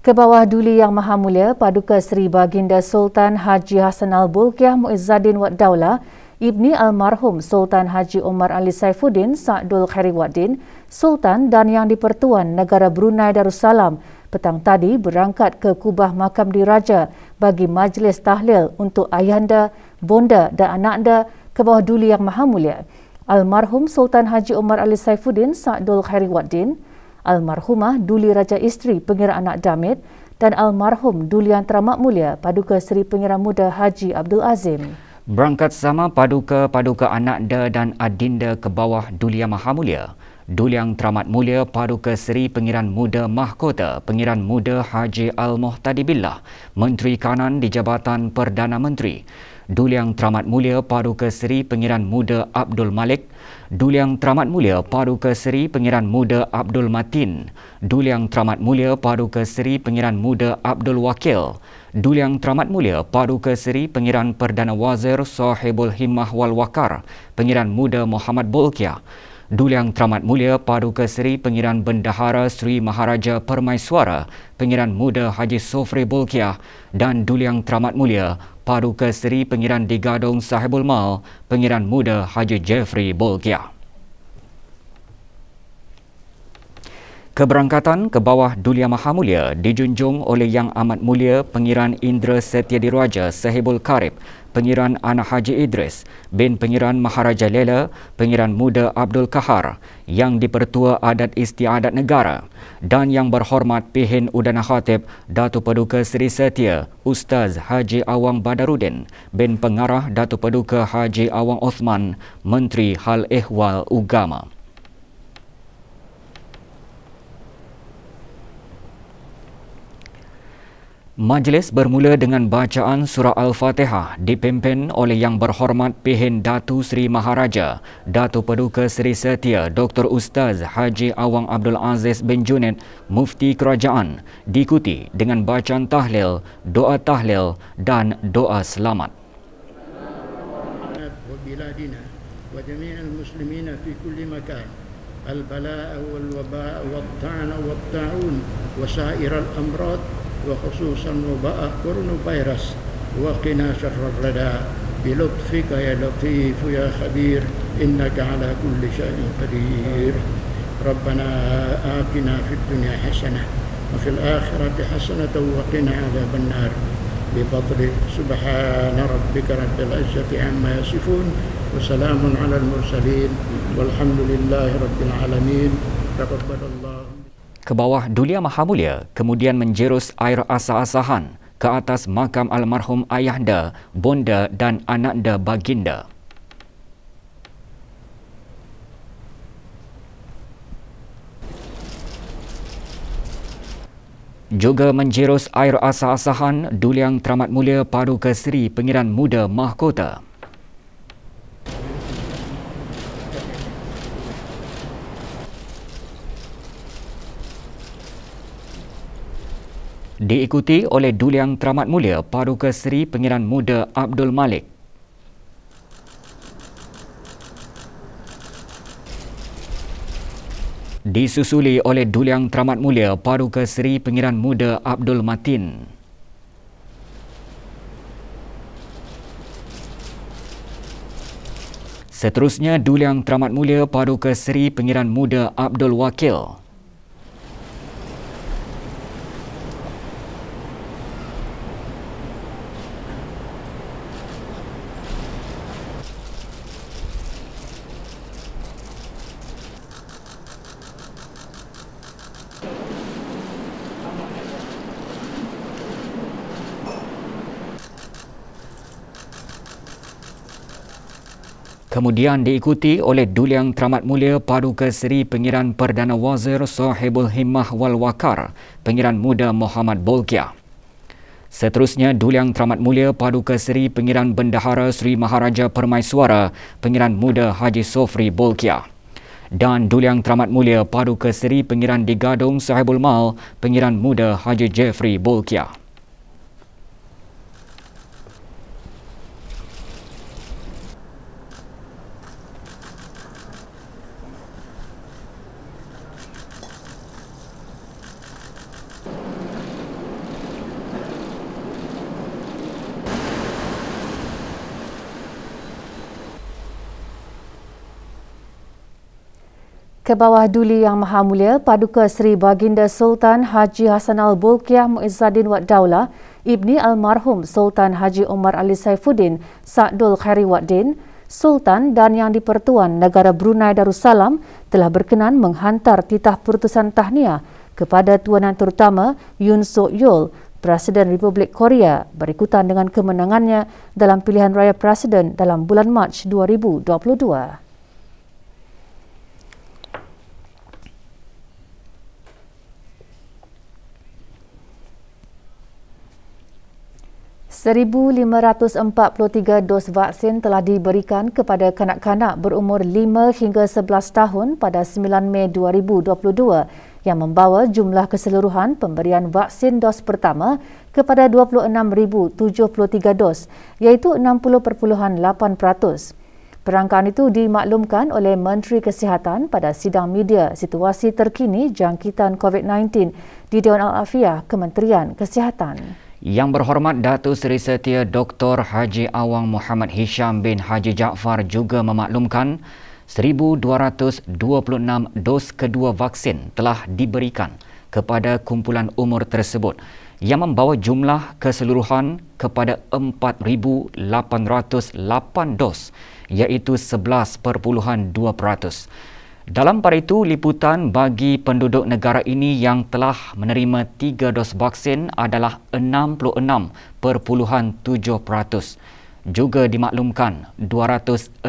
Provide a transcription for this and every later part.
Ke bawah Duli Yang Maha Mulia Paduka Seri Baginda Sultan Haji Hassan Al-Bolkiah Muizzaddin Wad Daulah, Ibni Almarhum Sultan Haji Omar Ali Saifuddin Sa'dul Khairiwaddin, Sultan dan Yang di-Pertuan Negara Brunei Darussalam petang tadi berangkat ke Kubah Makam Diraja bagi majlis tahlil untuk ayahanda, bonda dan anakanda ke bawah Duli Yang Maha Mulia. Almarhum Sultan Haji Omar Ali Saifuddin Sa'dul Khairiwaddin, Almarhumah Duli Raja Isteri Pengira Anak Damit dan Almarhum Duli Yang Teramat Mulia Paduka Seri Pengira Muda Haji Abdul Azim. Berangkat sama paduka anakda dan adinda ke bawah Duli Yang Maha Mulia, Duli Yang Teramat Mulia Paduka Seri Pengiran Muda Mahkota Pengiran Muda Haji Al-Muhtadi Billah, Menteri Kanan di Jabatan Perdana Menteri, Duli Yang Teramat Mulia Paduka Seri Pengiran Muda Abdul Malik, Duli Yang Teramat Mulia Paduka Seri Pengiran Muda Abdul Matin, Duli Yang Teramat Mulia Paduka Seri Pengiran Muda Abdul Wakil, Duli Yang Teramat Mulia Paduka Seri Pengiran Perdana Wazir Sahibul Himmah wal Waqar Pengiran Muda Muhammad Bolkiah, Duli Yang Teramat Mulia Paduka Seri Pengiran Bendahara Sri Maharaja Permaiswara Pengiran Muda Haji Sofri Bolkiah dan Duli Yang Teramat Mulia Paduka Seri Pengiran Digadong Sahibul Mal Pengiran Muda Haji Jeffrey Bolkiah. Keberangkatan ke bawah Duli Yang Maha Mulia dijunjung oleh Yang Amat Mulia Pengiran Indra Setiadiraja Sahibul Karib Pengiran Anak Haji Idris bin Pengiran Maharaja Lela Pengiran Muda Abdul Kahar, Yang di-Pertua Adat Istiadat Negara dan Yang Berhormat Pihin Udana Khatib Datuk Paduka Seri Setia Ustaz Haji Awang Badarudin bin Pengarah Datuk Paduka Haji Awang Osman, Menteri Hal Ehwal Ugama. Majlis bermula dengan bacaan surah Al-Fatihah dipimpin oleh Yang Berhormat Pihin Datu Seri Maharaja Datuk Paduka Seri Setia Dr. Ustaz Haji Awang Abdul Aziz bin Junid, Mufti Kerajaan, diikuti dengan bacaan tahlil, doa tahlil dan doa selamat. وبلادنا وجميع المسلمين في كل مكان البلاء والوباء والطعن والطاعون وسائر الأمراض وخصوصا وباء كورونا فيروس وقنا شر الردى بلطفك يا لطيف يا خبير إنك على كل شيء قدير. ربنا آتنا في الدنيا حسنة وفي الآخرة حسنة وقنا عذاب النار بفضلك سبحان ربك رب العزة عما يصفون وسلام على المرسلين والحمد لله رب العالمين. تقبل الله. Ke bawah Duli Yang Maha Mulia kemudian menjerus air asah-asahan ke atas makam almarhum ayahda, bonda dan anakda baginda. Juga menjerus air asah-asahan Duli Yang Teramat Mulia Paduka Seri Pengiran Muda Mahkota. Diikuti oleh Duli Yang Teramat Mulia Paduka Seri Pengiran Muda Abdul Malik. Disusuli oleh Duli Yang Teramat Mulia Paduka Seri Pengiran Muda Abdul Matin. Seterusnya Duli Yang Teramat Mulia Paduka Seri Pengiran Muda Abdul Wakil. Kemudian diikuti oleh Duli Yang Teramat Mulia Paduka Seri Pengiran Perdana Wazir Sahibul Himmah wal Waqar Pengiran Muda Muhammad Bolkiah. Seterusnya Duli Yang Teramat Mulia Paduka Seri Pengiran Bendahara Sri Maharaja Permaiswara Pengiran Muda Haji Sofri Bolkiah. Dan Duli Yang Teramat Mulia Paduka Seri Pengiran Digadong Sahibul Mal Pengiran Muda Haji Jeffrey Bolkiah. Kebawah Duli Yang Maha Mulia Paduka Seri Baginda Sultan Haji Hassanal Bolkiah Muizzaddin Wad Daulah Ibni Almarhum Sultan Haji Omar Ali Saifuddin Sa'dul Khairi Waddin, Sultan dan Yang di-Pertuan Negara Brunei Darussalam telah berkenan menghantar titah putusan tahniah kepada Tuanan Terutama Yoon Suk Yeol, Presiden Republik Korea berikutan dengan kemenangannya dalam pilihan raya presiden dalam bulan Mac 2022. 1,543 dos vaksin telah diberikan kepada kanak-kanak berumur 5 hingga 11 tahun pada 9 Mei 2022 yang membawa jumlah keseluruhan pemberian vaksin dos pertama kepada 26,073 dos iaitu 60.8%. Perangkaan itu dimaklumkan oleh Menteri Kesihatan pada sidang media situasi terkini jangkitan COVID-19 di Dewan Al-Afiah Kementerian Kesihatan. Yang berhormat Datuk Seri Setia Dr. Haji Awang Muhammad Hisham bin Haji Jaafar juga memaklumkan 1,226 dos kedua vaksin telah diberikan kepada kumpulan umur tersebut yang membawa jumlah keseluruhan kepada 4,808 dos iaitu 11.2%. Dalam pada itu, liputan bagi penduduk negara ini yang telah menerima 3 dos vaksin adalah 66.7%. Juga dimaklumkan 265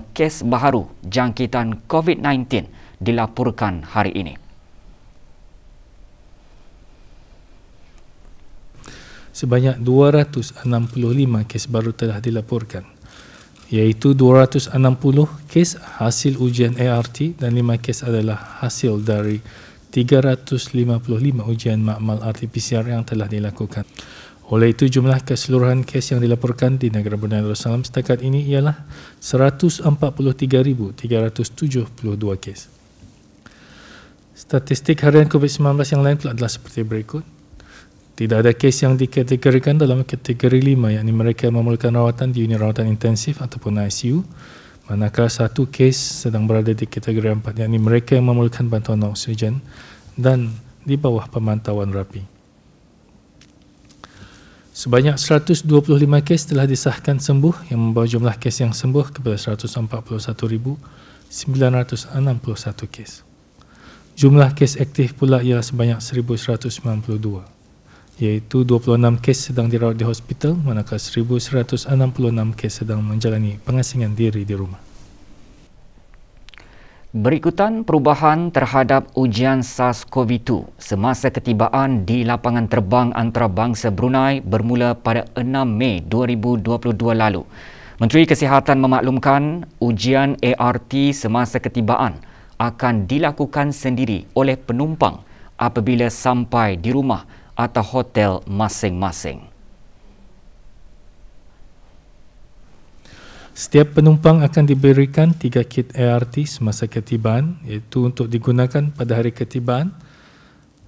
kes baharu jangkitan COVID-19 dilaporkan hari ini. Sebanyak 265 kes baru telah dilaporkan, iaitu 260 kes hasil ujian ART dan 5 kes adalah hasil dari 355 ujian makmal RT-PCR yang telah dilakukan. Oleh itu, jumlah keseluruhan kes yang dilaporkan di negara Brunei Darussalam setakat ini ialah 143,372 kes. Statistik harian COVID-19 yang lain pula adalah seperti berikut. Tidak ada kes yang dikategorikan dalam kategori 5, yakni mereka yang memerlukan rawatan di unit rawatan intensif ataupun ICU, manakala satu kes sedang berada di kategori 4, yakni mereka yang memerlukan bantuan oksigen dan di bawah pemantauan rapi. Sebanyak 125 kes telah disahkan sembuh yang membawa jumlah kes yang sembuh kepada 141,961 kes. Jumlah kes aktif pula ialah sebanyak 1,192. Iaitu 26 kes sedang dirawat di hospital, manakala 1,166 kes sedang menjalani pengasingan diri di rumah. Berikutan perubahan terhadap ujian SARS-CoV-2 semasa ketibaan di lapangan terbang antarabangsa Brunei bermula pada 6 Mei 2022 lalu. Menteri Kesihatan memaklumkan ujian ART semasa ketibaan akan dilakukan sendiri oleh penumpang apabila sampai di rumah atau hotel masing-masing. Setiap penumpang akan diberikan 3 kit ART semasa ketibaan, iaitu untuk digunakan pada hari ketibaan,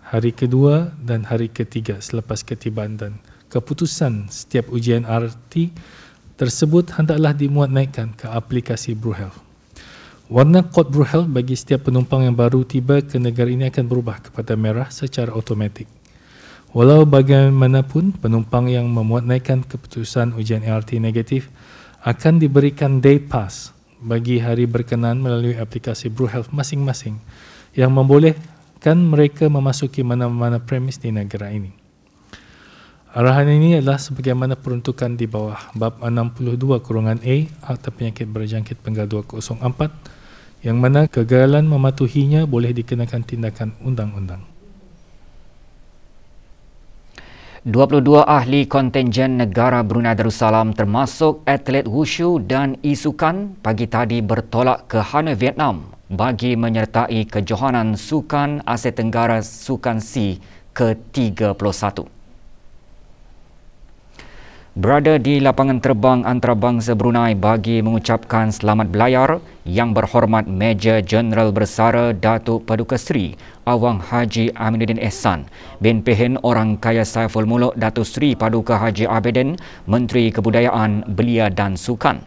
hari kedua dan hari ketiga selepas ketibaan, dan keputusan setiap ujian ART tersebut hendaklah dimuat naikkan ke aplikasi BruHealth. Warna kod BruHealth bagi setiap penumpang yang baru tiba ke negara ini akan berubah kepada merah secara automatik. Walau bagaimanapun, penumpang yang memuat naikkan keputusan ujian ART negatif akan diberikan day pass bagi hari berkenaan melalui aplikasi BruHealth masing-masing yang membolehkan mereka memasuki mana-mana premis di negara ini. Arahan ini adalah sebagaimana peruntukan di bawah bab 62(a) Akta Penyakit Berjangkit Penggal 204 yang mana kegagalan mematuhinya boleh dikenakan tindakan undang-undang. 22 ahli kontingen negara Brunei Darussalam termasuk atlet wushu dan isukan pagi tadi bertolak ke Hanoi, Vietnam bagi menyertai kejohanan Sukan Asia Tenggara Sukan C ke-31. Berada di lapangan terbang antarabangsa Brunei bagi mengucapkan selamat belayar, Yang Berhormat Major Jeneral Bersara Datuk Paduka Seri Awang Haji Aminuddin Ehsan bin Pehen Orang Kaya Saiful Muluk Datuk Seri Paduka Haji Abidin, Menteri Kebudayaan, Belia dan Sukan.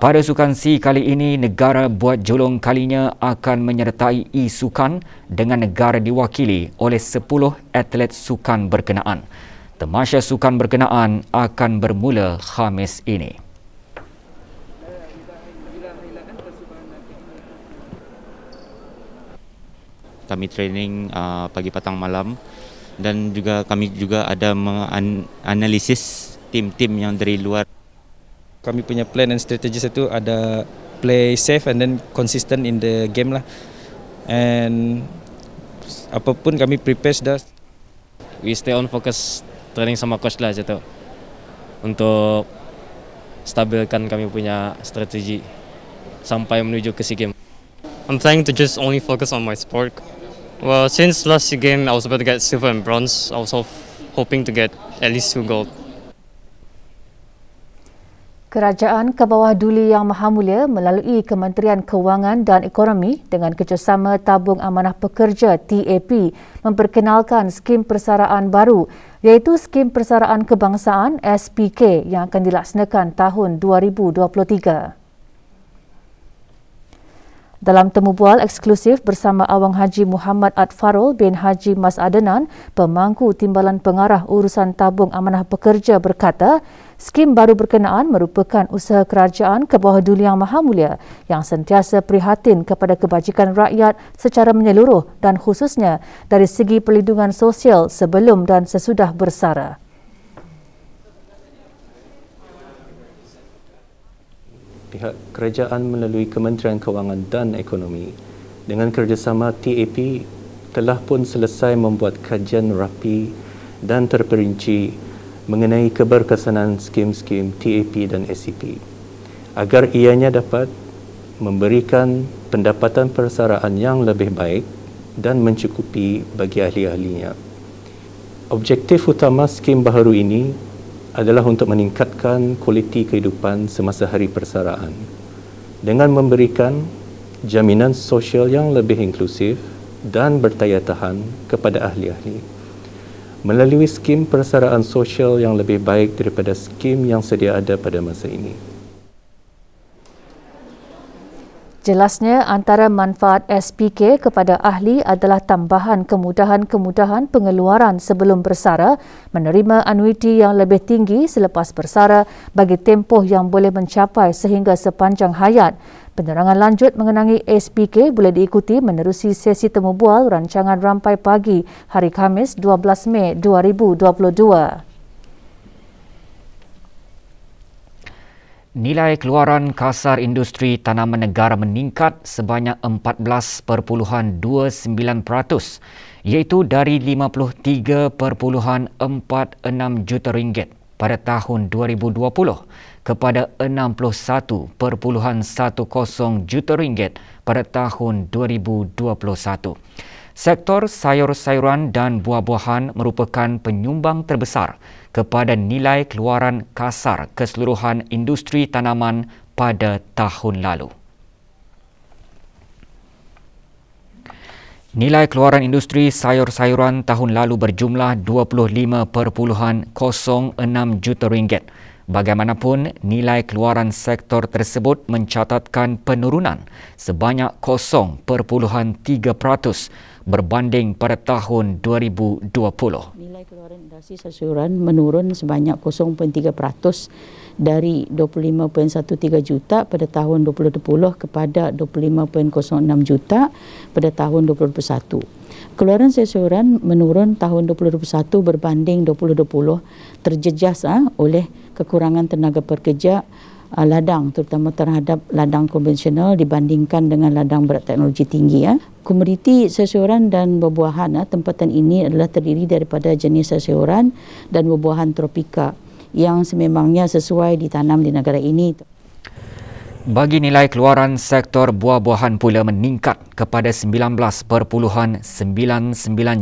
Pada Sukan C kali ini, negara buat julung kalinya akan menyertai e-sukan dengan negara diwakili oleh 10 atlet sukan berkenaan. Tamasya sukan berkenaan akan bermula Khamis ini. Kami training pagi, petang, malam, dan juga kami juga ada menganalisis tim-tim yang dari luar. Kami punya plan dan strategi itu ada play safe and then consistent in the game lah. And apapun kami prepare sudah. We stay on focus training sama coach lah gitu. Untuk stabilkan kami punya strategi sampai menuju ke SEA Games. I'm trying to just only focus on my sport. Well, since last SEA Games I was about to get silver and bronze. I was hoping to get at least 2 gold. Kerajaan ke bawah Duli Yang Maha Mulia melalui Kementerian Kewangan dan Ekonomi dengan kerjasama Tabung Amanah Pekerja TAP memperkenalkan skim persaraan baru iaitu Skim Persaraan Kebangsaan SPK yang akan dilaksanakan tahun 2023. Dalam temu bual eksklusif bersama Awang Haji Muhammad Atfarul bin Haji Mas Adenan, pemangku Timbalan Pengarah Urusan Tabung Amanah Pekerja berkata, skim baru berkenaan merupakan usaha kerajaan ke bawah Duli Yang Maha Mulia yang sentiasa prihatin kepada kebajikan rakyat secara menyeluruh dan khususnya dari segi perlindungan sosial sebelum dan sesudah bersara. Pihak kerajaan melalui Kementerian Kewangan dan Ekonomi dengan kerjasama TAP telah pun selesai membuat kajian rapi dan terperinci mengenai keberkesanan skim-skim TAP dan SEP agar ianya dapat memberikan pendapatan persaraan yang lebih baik dan mencukupi bagi ahli-ahlinya. Objektif utama skim baharu ini adalah untuk meningkatkan kualiti kehidupan semasa hari persaraan dengan memberikan jaminan sosial yang lebih inklusif dan bertaya tahan kepada ahli-ahli melalui skim persaraan sosial yang lebih baik daripada skim yang sedia ada pada masa ini. Jelasnya, antara manfaat SPK kepada ahli adalah tambahan kemudahan-kemudahan pengeluaran sebelum bersara, menerima anuiti yang lebih tinggi selepas bersara bagi tempoh yang boleh mencapai sehingga sepanjang hayat. Penerangan lanjut mengenai SPK boleh diikuti menerusi sesi temu bual rancangan Rampai Pagi hari Khamis 12 Mei 2022. Nilai keluaran kasar industri tanaman negara meningkat sebanyak 14.29%, iaitu dari 53.46 juta ringgit pada tahun 2020 kepada 61.10 juta ringgit pada tahun 2021. Sektor sayur-sayuran dan buah-buahan merupakan penyumbang terbesar kepada nilai keluaran kasar keseluruhan industri tanaman pada tahun lalu. Nilai keluaran industri sayur-sayuran tahun lalu berjumlah 25.06 juta ringgit. Bagaimanapun, nilai keluaran sektor tersebut mencatatkan penurunan sebanyak 0.3% berbanding pada tahun 2020. Nilai keluaran industri sayuran menurun sebanyak 0.3% dari 25.13 juta pada tahun 2020 kepada 25.06 juta pada tahun 2021. Keluaran sayuran menurun tahun 2021 berbanding 2020 terjejas oleh kekurangan tenaga pekerja ladang, terutama terhadap ladang konvensional dibandingkan dengan ladang berat teknologi tinggi. Komoditi sayuran dan buah-buahan tempatan ini adalah terdiri daripada jenis sayuran dan buah-buahan tropika yang sememangnya sesuai ditanam di negara ini. Bagi nilai keluaran sektor buah-buahan pula meningkat kepada 19.99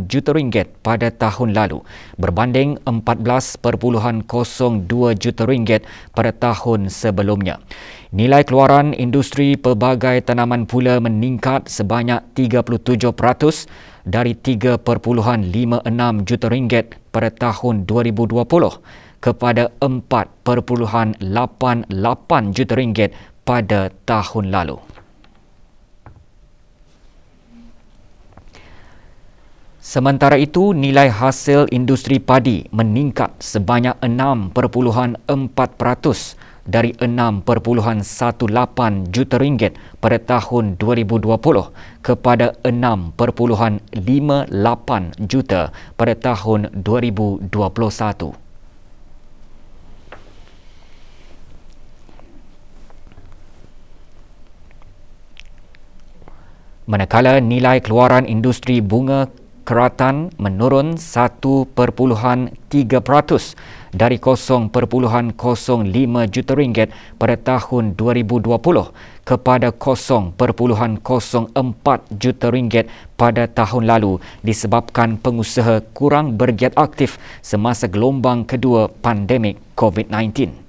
juta ringgit pada tahun lalu berbanding 14.02 juta ringgit pada tahun sebelumnya. Nilai keluaran industri pelbagai tanaman pula meningkat sebanyak 37% dari 3.56 juta ringgit pada tahun 2020 kepada 4.88 juta ringgit pada tahun lalu. Sementara itu, nilai hasil industri padi meningkat sebanyak 6.4% dari 6.18 juta ringgit pada tahun 2020 kepada 6.58 juta pada tahun 2021. Manakala nilai keluaran industri bunga keratan menurun 1.3% dari 0.05 juta ringgit pada tahun 2020 kepada 0.04 juta ringgit pada tahun lalu disebabkan pengusaha kurang bergiat aktif semasa gelombang kedua pandemik COVID-19.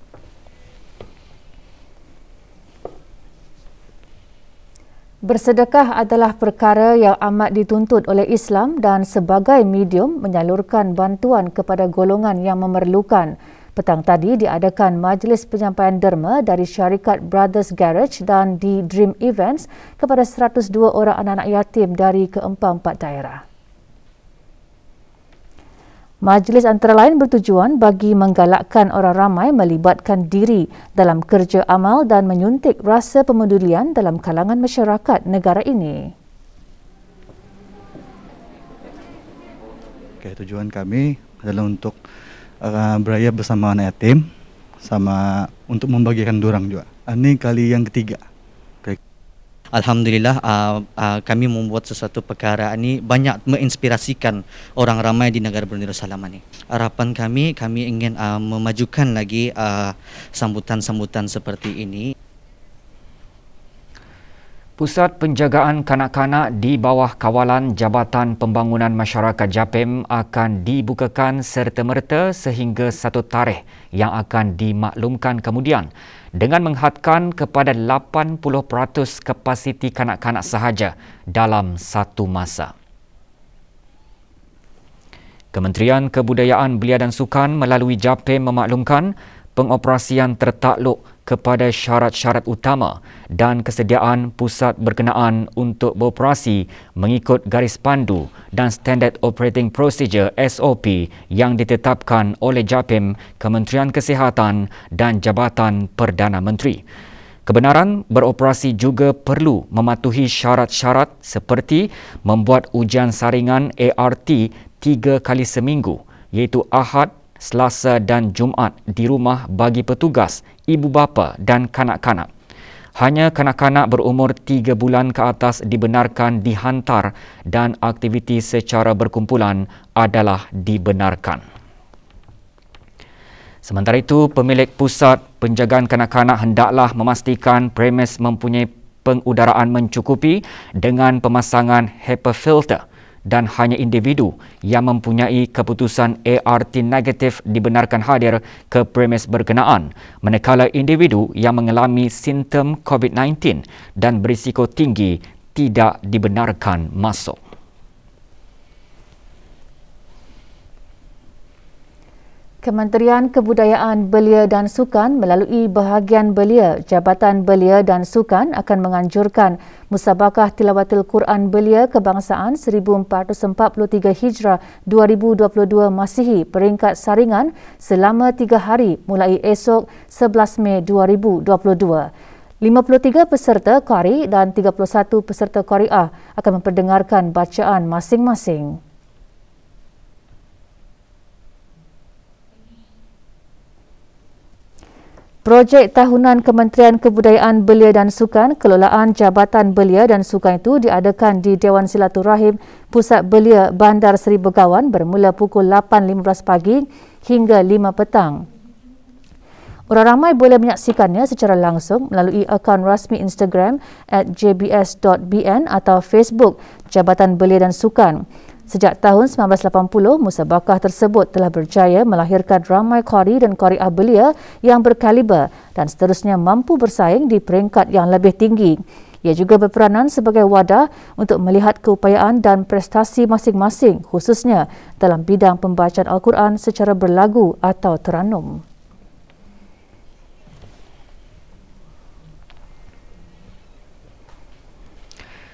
Bersedekah adalah perkara yang amat dituntut oleh Islam dan sebagai medium menyalurkan bantuan kepada golongan yang memerlukan. Petang tadi diadakan majlis penyampaian derma dari syarikat Brothers Garage dan di Dream Events kepada 102 orang anak-anak yatim dari ke-44 daerah. Majlis antara lain bertujuan bagi menggalakkan orang ramai melibatkan diri dalam kerja amal dan menyuntik rasa pemedulian dalam kalangan masyarakat negara ini. Tujuan kami adalah untuk beraya bersama anak yatim sama untuk membagikan durang juga. Ini kali yang ketiga. Alhamdulillah kami membuat sesuatu perkara ini banyak menginspirasikan orang ramai di negara Brunei Darussalam ini. Harapan kami ingin memajukan lagi sambutan-sambutan seperti ini. Pusat Penjagaan Kanak-kanak di bawah kawalan Jabatan Pembangunan Masyarakat JAPEM akan dibukakan serta-merta sehingga satu tarikh yang akan dimaklumkan kemudian dengan menghadkan kepada 80% kapasiti kanak-kanak sahaja dalam satu masa. Kementerian Kebudayaan Belia dan Sukan melalui JAPEM memaklumkan pengoperasian tertakluk kepada syarat-syarat utama dan kesediaan pusat berkenaan untuk beroperasi mengikut garis pandu dan Standard Operating Procedure SOP yang ditetapkan oleh JAPEM, Kementerian Kesihatan dan Jabatan Perdana Menteri. Kebenaran beroperasi juga perlu mematuhi syarat-syarat seperti membuat ujian saringan ART 3 kali seminggu iaitu Ahad, Selasa dan Jumaat di rumah bagi petugas, ibu bapa dan kanak-kanak. Hanya kanak-kanak berumur 3 bulan ke atas dibenarkan dihantar dan aktiviti secara berkumpulan adalah dibenarkan. Sementara itu, pemilik pusat penjagaan kanak-kanak hendaklah memastikan premis mempunyai pengudaraan mencukupi dengan pemasangan HEPA filter dan hanya individu yang mempunyai keputusan ART negatif dibenarkan hadir ke premis berkenaan, manakala individu yang mengalami simptom COVID-19 dan berisiko tinggi tidak dibenarkan masuk. Kementerian Kebudayaan Belia dan Sukan melalui bahagian Belia, Jabatan Belia dan Sukan akan menganjurkan Musabakah Tilawatil Quran Belia Kebangsaan 1443 Hijrah 2022 Masihi peringkat saringan selama 3 hari mulai esok 11 Mei 2022. 53 peserta qari dan 31 peserta qariah akan memperdengarkan bacaan masing-masing. Projek tahunan Kementerian Kebudayaan Belia dan Sukan, kelolaan Jabatan Belia dan Sukan itu diadakan di Dewan Silaturahim Pusat Belia Bandar Seri Begawan bermula pukul 8.15 pagi hingga 5 petang. Orang ramai boleh menyaksikannya secara langsung melalui akaun rasmi Instagram @jbs.bn atau Facebook Jabatan Belia dan Sukan. Sejak tahun 1980, musabakah tersebut telah berjaya melahirkan ramai qari dan qariah belia yang berkaliber dan seterusnya mampu bersaing di peringkat yang lebih tinggi. Ia juga berperanan sebagai wadah untuk melihat keupayaan dan prestasi masing-masing, khususnya dalam bidang pembacaan Al-Quran secara berlagu atau teranum.